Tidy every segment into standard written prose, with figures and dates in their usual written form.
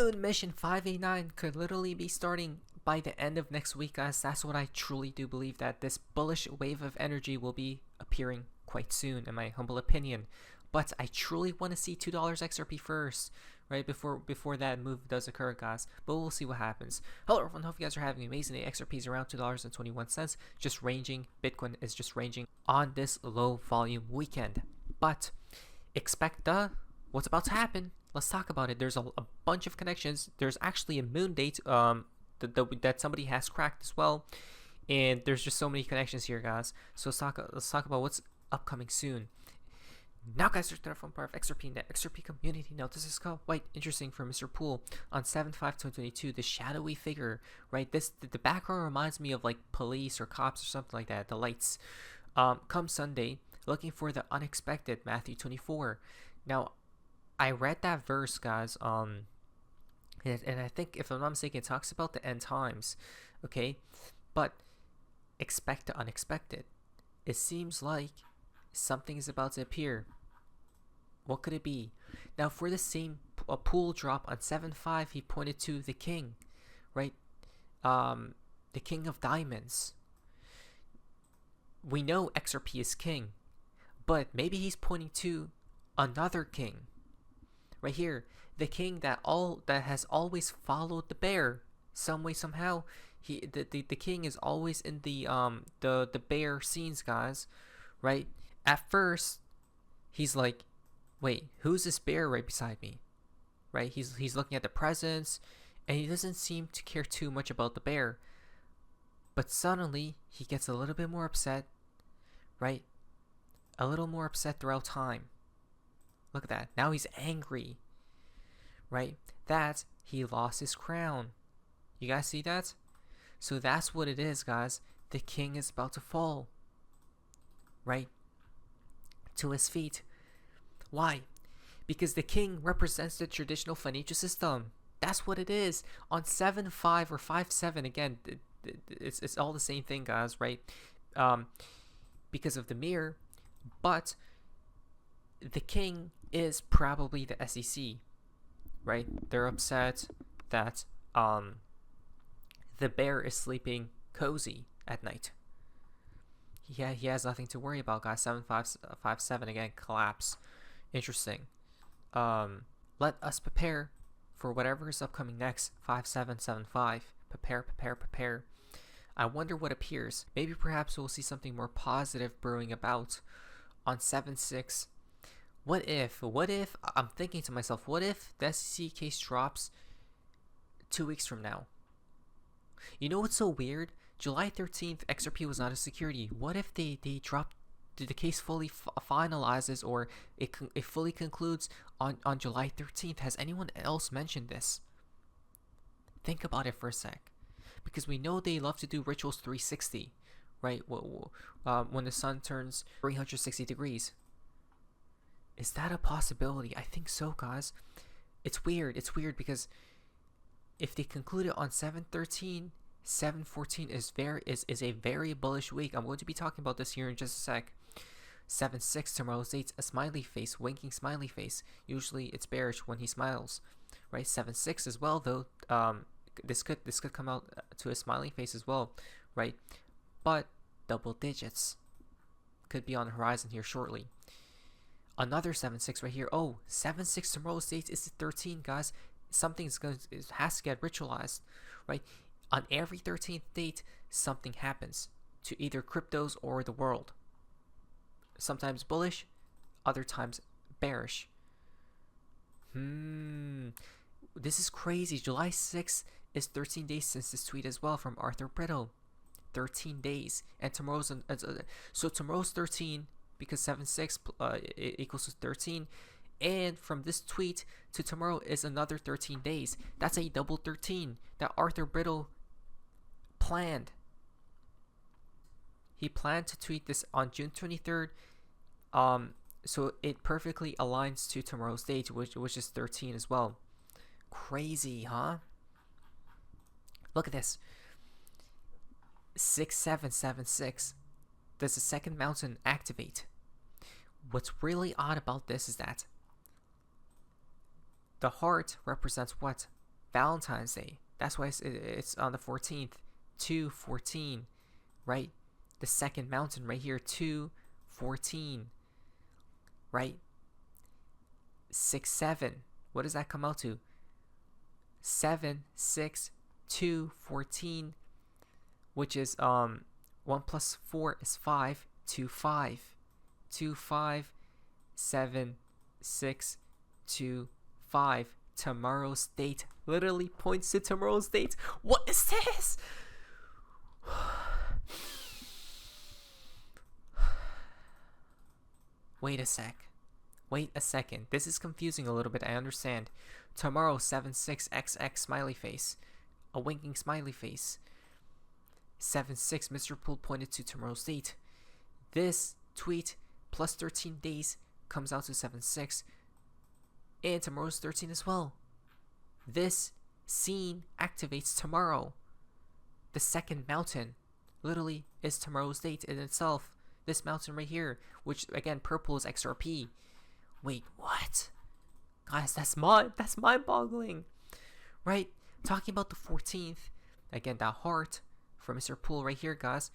Moon Mission 589 could literally be starting by the end of next week, guys. That's what I truly do believe, that this bullish wave of energy will be appearing quite soon, in my humble opinion. But I truly want to see $2 XRP first, right, before that move does occur, guys. But we'll see what happens. Hello everyone, hope you guys are having an amazing day. XRP is around $2.21, just ranging. Bitcoin is just ranging on this low volume weekend. But expect what's about to happen. Let's talk about it. There's a bunch of connections. There's actually a moon date that somebody has cracked as well, and there's just so many connections here, guys. So let's talk about what's upcoming soon. Now, guys, there's from part of XRP Net, XRP community. Now, this is quite interesting for Mr. Pool on 7/5/2022. The shadowy figure, right? The background reminds me of like police or cops or something like that. The lights. Come Sunday, looking for the unexpected. Matthew 24. Now, I read that verse, guys. And I think, if I'm not mistaken, it talks about the end times. Okay, but expect the unexpected. It seems like something is about to appear. What could it be? Now, for the same pool drop on 7/5, he pointed to the king, right? The king of diamonds. We know XRP is king, but maybe he's pointing to another king. Right here, the king that has always followed the bear, some way, somehow. The king is always in the bear scenes, guys. Right? At first, he's like, wait, who's this bear right beside me? Right? He's looking at the presents, and he doesn't seem to care too much about the bear. But suddenly, he gets a little bit more upset, right? A little more upset throughout time. Look at that. Now he's angry, right? That he lost his crown. You guys see that? So that's what it is, guys. The king is about to fall, right? To his feet. Why? Because the king represents the traditional financial system. That's what it is. On 7/5 or 5/7, again, it's all the same thing, guys, right? Because of the mirror, but the king is probably the SEC, right? They're upset that the bear is sleeping cozy at night. Yeah, he has nothing to worry about, guys. 7/5/5/7 again, collapse. Interesting. Let us prepare for whatever is upcoming next. 5/7/7/5. Prepare. I wonder what appears. Maybe perhaps we'll see something more positive brewing about on 7/6. What if, I'm thinking to myself, what if the SEC case drops 2 weeks from now? You know what's so weird? July 13th, XRP was not a security. What if they drop, the case fully finalizes, or it fully concludes on July 13th? Has anyone else mentioned this? Think about it for a sec. Because we know they love to do rituals 360, right? When the sun turns 360 degrees. Is that a possibility? I think so, guys. It's weird. It's weird because if they conclude it on 7/13, 7/14 is a very bullish week. I'm going to be talking about this here in just a sec. 7/6 tomorrow's date's a smiley face, winking smiley face. Usually it's bearish when he smiles, right? 7/6 as well, though. This could come out to a smiley face as well, right? But double digits could be on the horizon here shortly. Another 7/6 right here. Oh, 7/6 tomorrow's date is the 13th, guys. It has to get ritualized, right? On every 13th date, something happens to either cryptos or the world. Sometimes bullish, other times bearish. This is crazy. July 6th is 13 days since this tweet as well from Arthur Brittle. 13 days. And tomorrow's so tomorrow's 13 because 7/6 equals to 13. And from this tweet to tomorrow is another 13 days. That's a double 13 that Arthur Brittle planned. He planned to tweet this on June 23rd. So it perfectly aligns to tomorrow's date, which is 13 as well. Crazy, huh? Look at this. 6/7/7/6. Does the second mountain activate? What's really odd about this is that the heart represents what? Valentine's Day. That's why it's on the 14th. 214, right? The second mountain right here, 214, right? 6 7. What does that come out to? 7 6 2 14, which is 1 plus 4 is 5. 2 5 2 5 7 6 2 5. Tomorrow's date literally points to tomorrow's date. What is this? Wait a second. This is confusing a little bit, I understand. Tomorrow 76XX smiley face. A winking smiley face. 76 Mr. Poole pointed to tomorrow's date. This tweet plus 13 days comes out to 76. And tomorrow's 13 as well. This scene activates tomorrow. The second mountain literally is tomorrow's date in itself. This mountain right here, which again purple is XRP. Wait, what? Guys, that's mind-boggling. Right? Talking about the 14th. Again, that heart for Mr. Poole right here, guys.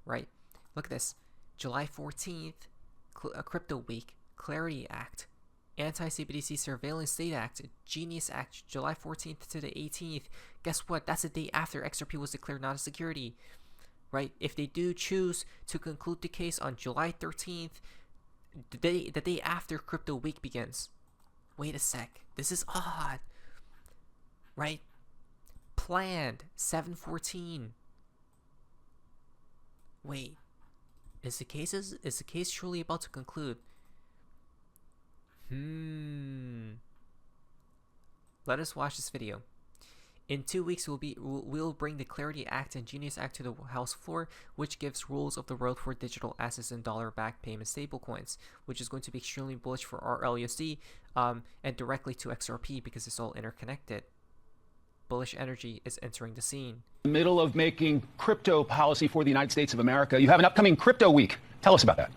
Right? Look at this. July 14th, Crypto Week, Clarity Act, Anti-CBDC Surveillance State Act, Genius Act, July 14th to the 18th. Guess what? That's the day after XRP was declared not a security. Right? If they do choose to conclude the case on July 13th, the day after Crypto Week begins. Wait a sec. This is odd. Right? Planned 7/14. Wait. Is the case truly about to conclude? Let us watch this video. In 2 weeks, we'll bring the Clarity Act and Genius Act to the House floor, which gives rules of the road for digital assets and dollar-backed payment stablecoins, which is going to be extremely bullish for RLUSD and directly to XRP because it's all interconnected. Bullish energy is entering the scene. Middle of making crypto policy for the United States of America. You have an upcoming crypto week. Tell us about that.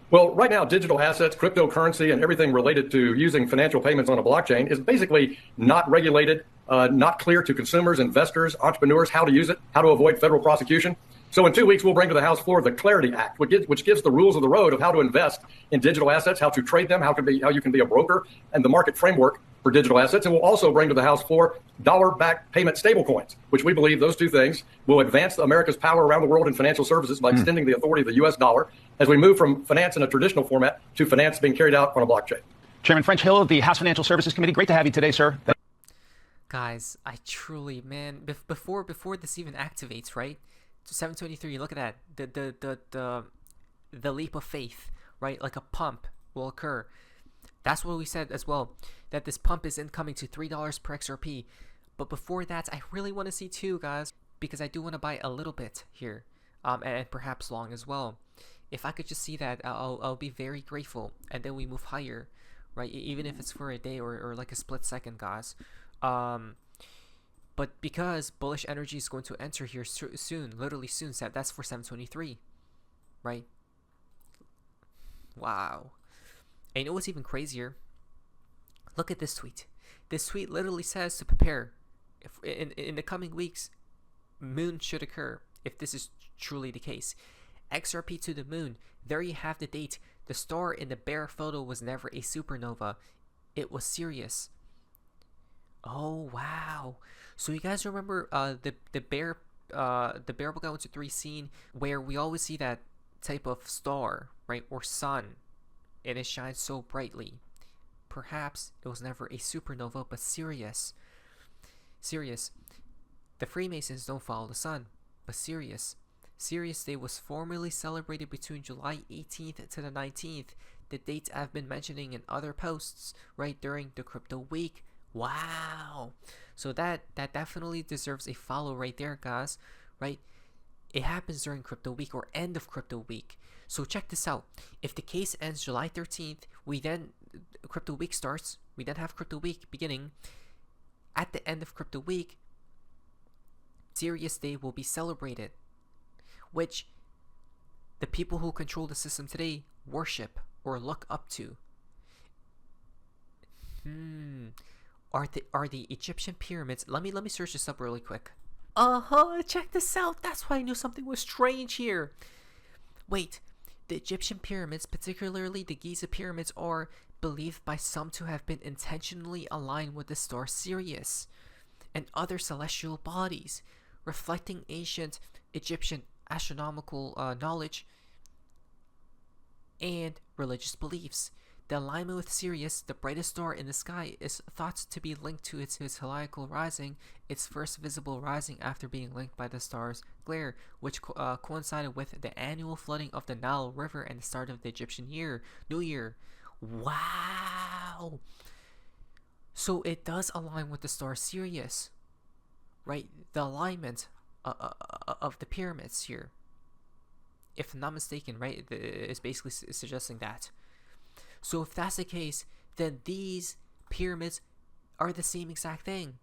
Well, right now, digital assets, cryptocurrency, and everything related to using financial payments on a blockchain is basically not regulated, not clear to consumers, investors, entrepreneurs how to use it, how to avoid federal prosecution. So in 2 weeks, we'll bring to the House floor the Clarity Act, which gives the rules of the road of how to invest in digital assets, how to trade them, how you can be a broker, and the market framework for digital assets. And we'll also bring to the House floor dollar-backed payment stablecoins, which we believe those two things will advance America's power around the world in financial services by extending the authority of the U.S. dollar as we move from finance in a traditional format to finance being carried out on a blockchain. Chairman French Hill of the House Financial Services Committee, great to have you today, sir. Guys, I truly, man, before this even activates, right? 723, look at that. The leap of faith, right? Like a pump will occur. That's what we said as well, that this pump is incoming to $3 per XRP. But before that, I really want to see two, guys, because I do want to buy a little bit here, and perhaps long as well. If I could just see that, I'll be very grateful, and then we move higher, right? Even if it's for a day or like a split second, guys. But because bullish energy is going to enter here soon, literally soon, that's for 723, right? Wow. And you know what's even crazier? Look at this tweet. This tweet literally says to prepare. If in the coming weeks, moon should occur, if this is truly the case. XRP to the moon. There you have the date. The star in the bear photo was never a supernova. It was Sirius. Oh wow! So you guys remember the bear book 123 scene where we always see that type of star, right, or sun, and it shines so brightly. Perhaps it was never a supernova, but Sirius. The Freemasons don't follow the sun, but Sirius Day was formerly celebrated between July 18th to the 19th. The dates I've been mentioning in other posts, right, during the crypto week. Wow. So that definitely deserves a follow right there, guys, right? It happens during crypto week or end of crypto week. So check this out. If the case ends July 13th, crypto week starts. We then have crypto week beginning. At the end of crypto week, Sirius Day will be celebrated, which the people who control the system today worship or look up to. are the Egyptian pyramids. Let me search this up really quick. Check this out. That's why I knew something was strange here. Wait, the Egyptian pyramids, particularly the Giza pyramids, are believed by some to have been intentionally aligned with the star Sirius and other celestial bodies, reflecting ancient Egyptian astronomical knowledge and religious beliefs. The alignment with Sirius, the brightest star in the sky, is thought to be linked to its heliacal rising, its first visible rising after being linked by the star's glare, which coincided with the annual flooding of the Nile River and the start of the Egyptian New Year. Wow! So it does align with the star Sirius, right? The alignment of the pyramids here, if I'm not mistaken, right, is basically suggesting that. So if that's the case, then these pyramids are the same exact thing.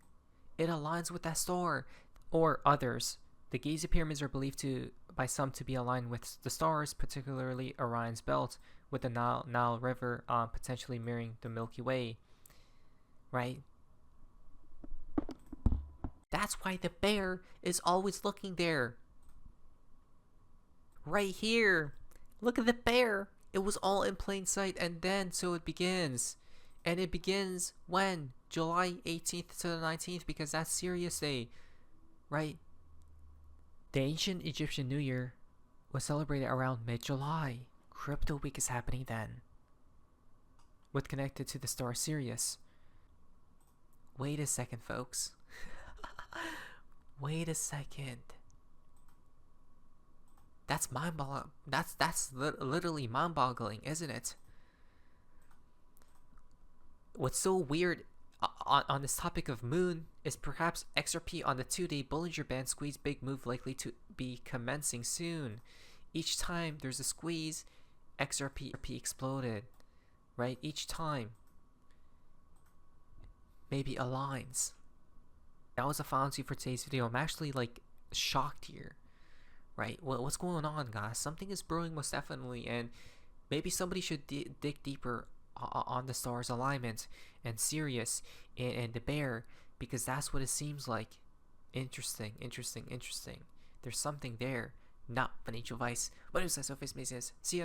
It aligns with that star or others. The Giza pyramids are believed by some to be aligned with the stars, particularly Orion's belt, with the Nile River potentially mirroring the Milky Way, right? That's why the bear is always looking there. Right here. Look at the bear. It was all in plain sight, and then so it begins. And it begins when? July 18th to the 19th, because that's Sirius Day, right? The ancient Egyptian New Year was celebrated around mid-July. Crypto Week is happening then, with connected to the star Sirius. Wait a second, folks. Wait a second. That's mind-boggling. That's literally mind-boggling, isn't it? What's so weird on this topic of moon is perhaps XRP on the 2-day Bollinger Band squeeze, big move likely to be commencing soon. Each time there's a squeeze, XRP exploded, right? Each time. Maybe aligns. That was a fancy for today's video. I'm actually like shocked here. Right? What's going on, guys? Something is brewing most definitely, and maybe somebody should dig deeper on the stars' alignment and Sirius and the bear, because that's what it seems like. Interesting. There's something there. Not financial advice. What is that? So face, see ya.